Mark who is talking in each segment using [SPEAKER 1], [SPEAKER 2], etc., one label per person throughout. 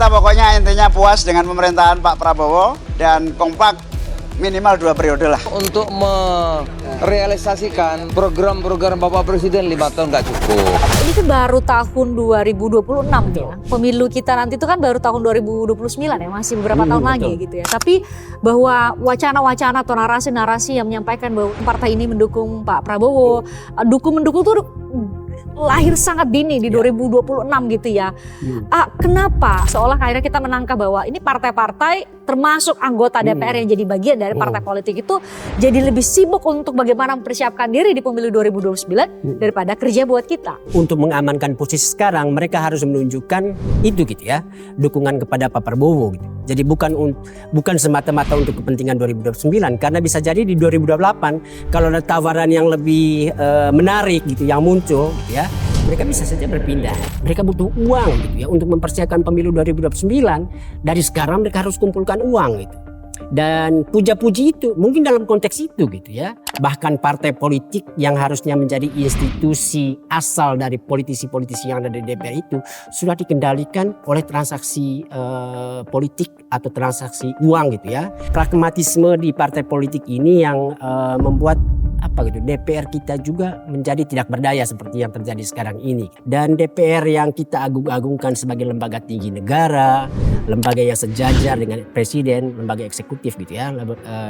[SPEAKER 1] Kita pokoknya intinya puas dengan pemerintahan Pak Prabowo dan kompak minimal 2 periode lah.
[SPEAKER 2] Untuk merealisasikan program-program Bapak Presiden 5 tahun nggak cukup.
[SPEAKER 3] Ini kan baru tahun 2026 ya. Pemilu kita nanti itu kan baru tahun 2029 ya, masih beberapa tahun lagi gitu ya. Tapi bahwa wacana-wacana atau narasi-narasi yang menyampaikan bahwa partai ini mendukung Pak Prabowo, mendukung tuh lahir sangat dini di 2026 gitu ya. Kenapa? Seolah akhirnya kita menangkap bahwa ini partai-partai termasuk anggota DPR yang jadi bagian dari partai politik itu jadi lebih sibuk untuk bagaimana mempersiapkan diri di pemilu 2029 daripada kerja buat kita.
[SPEAKER 4] Untuk mengamankan posisi sekarang mereka harus menunjukkan itu gitu ya, dukungan kepada Pak Prabowo gitu. Jadi bukan semata-mata untuk kepentingan 2029, karena bisa jadi di 2028 kalau ada tawaran yang lebih menarik gitu yang muncul gitu ya, mereka bisa saja berpindah. Mereka butuh uang gitu ya untuk mempersiapkan pemilu 2029. Dari sekarang mereka harus kumpulkan uang gitu. Dan puja-puji itu mungkin dalam konteks itu gitu ya. Bahkan partai politik yang harusnya menjadi institusi asal dari politisi-politisi yang ada di DPR itu sudah dikendalikan oleh transaksi politik atau transaksi uang gitu ya. Pragmatisme di partai politik ini yang membuat DPR kita juga menjadi tidak berdaya seperti yang terjadi sekarang ini. Dan DPR yang kita agung-agungkan sebagai lembaga tinggi negara, lembaga yang sejajar dengan presiden, lembaga eksekutif gitu ya,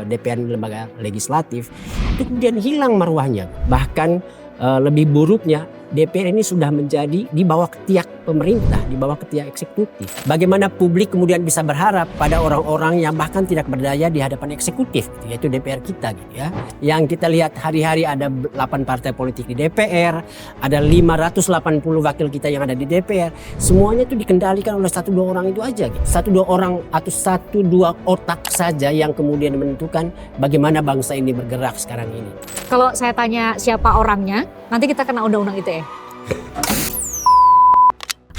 [SPEAKER 4] DPR lembaga legislatif, itu kemudian hilang marwahnya. Bahkan lebih buruknya DPR ini sudah menjadi di bawah ketiak pemerintah, di bawah ketiak eksekutif. Bagaimana publik kemudian bisa berharap pada orang-orang yang bahkan tidak berdaya di hadapan eksekutif, yaitu DPR kita gitu ya. Yang kita lihat hari-hari ada 8 partai politik di DPR, ada 580 wakil kita yang ada di DPR. Semuanya itu dikendalikan oleh 1-2 orang itu aja gitu. 1-2 orang atau 1-2 otak saja yang kemudian menentukan bagaimana bangsa ini bergerak sekarang ini.
[SPEAKER 3] Kalau saya tanya siapa orangnya, nanti kita kena undang-undang ITE.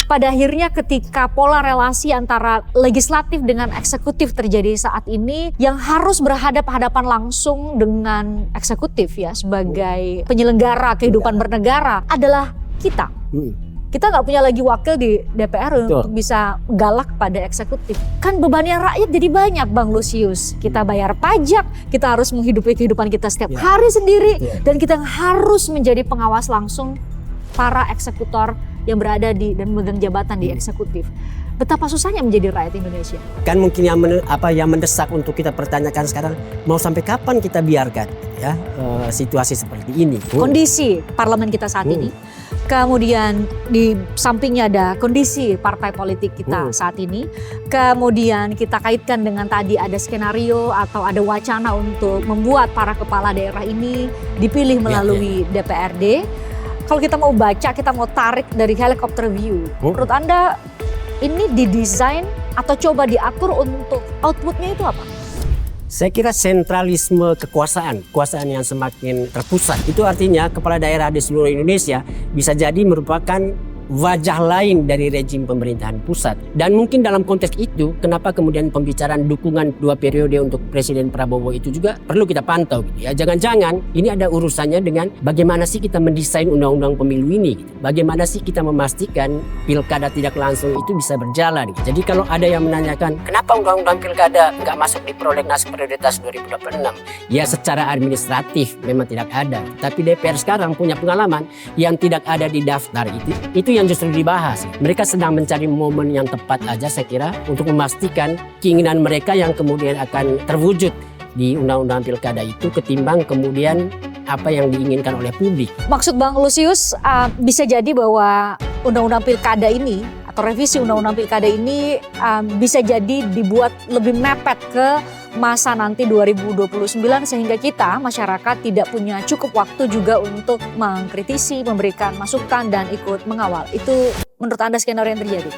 [SPEAKER 3] Pada akhirnya ketika pola relasi antara legislatif dengan eksekutif terjadi saat ini, yang harus berhadapan langsung dengan eksekutif ya sebagai penyelenggara kehidupan bernegara adalah kita. Kita nggak punya lagi wakil di DPR untuk bisa galak pada eksekutif. Kan bebannya rakyat jadi banyak Bang Lusius. Kita bayar pajak, kita harus menghidupi kehidupan kita setiap hari sendiri. Dan kita harus menjadi pengawas langsung para eksekutor yang berada di dan memegang jabatan di eksekutif. Betapa susahnya menjadi rakyat Indonesia.
[SPEAKER 4] Kan mungkin yang mendesak untuk kita pertanyakan sekarang, mau sampai kapan kita biarkan ya situasi seperti ini?
[SPEAKER 3] Kondisi parlemen kita saat ini, kemudian di sampingnya ada kondisi partai politik kita saat ini, kemudian kita kaitkan dengan tadi ada skenario atau ada wacana untuk membuat para kepala daerah ini dipilih melalui DPRD. Kalau kita mau baca, kita mau tarik dari helicopter view, menurut Anda ini didesain atau coba diatur untuk outputnya itu apa?
[SPEAKER 4] Saya kira sentralisme kekuasaan yang semakin terpusat. Itu artinya kepala daerah di seluruh Indonesia bisa jadi merupakan wajah lain dari rejim pemerintahan pusat. Dan mungkin dalam konteks itu, kenapa kemudian pembicaraan dukungan 2 periode untuk Presiden Prabowo itu juga perlu kita pantau gitu ya. Jangan-jangan ini ada urusannya dengan bagaimana sih kita mendesain undang-undang pemilu ini gitu. Bagaimana sih kita memastikan pilkada tidak langsung itu bisa berjalan gitu. Jadi kalau ada yang menanyakan kenapa undang-undang pilkada nggak masuk di prolegnas prioritas 2026, ya secara administratif memang tidak ada. Tapi DPR sekarang punya pengalaman yang tidak ada di daftar itu yang justru dibahas. Mereka sedang mencari momen yang tepat aja saya kira untuk memastikan keinginan mereka yang kemudian akan terwujud di undang-undang pilkada itu ketimbang kemudian apa yang diinginkan oleh publik.
[SPEAKER 3] Maksud Bang Lusius bisa jadi bahwa undang-undang pilkada ini atau revisi undang-undang pilkada ini bisa jadi dibuat lebih mepet ke masa nanti 2029 sehingga kita masyarakat tidak punya cukup waktu juga untuk mengkritisi, memberikan masukan dan ikut mengawal. Itu menurut Anda skenario yang terjadi?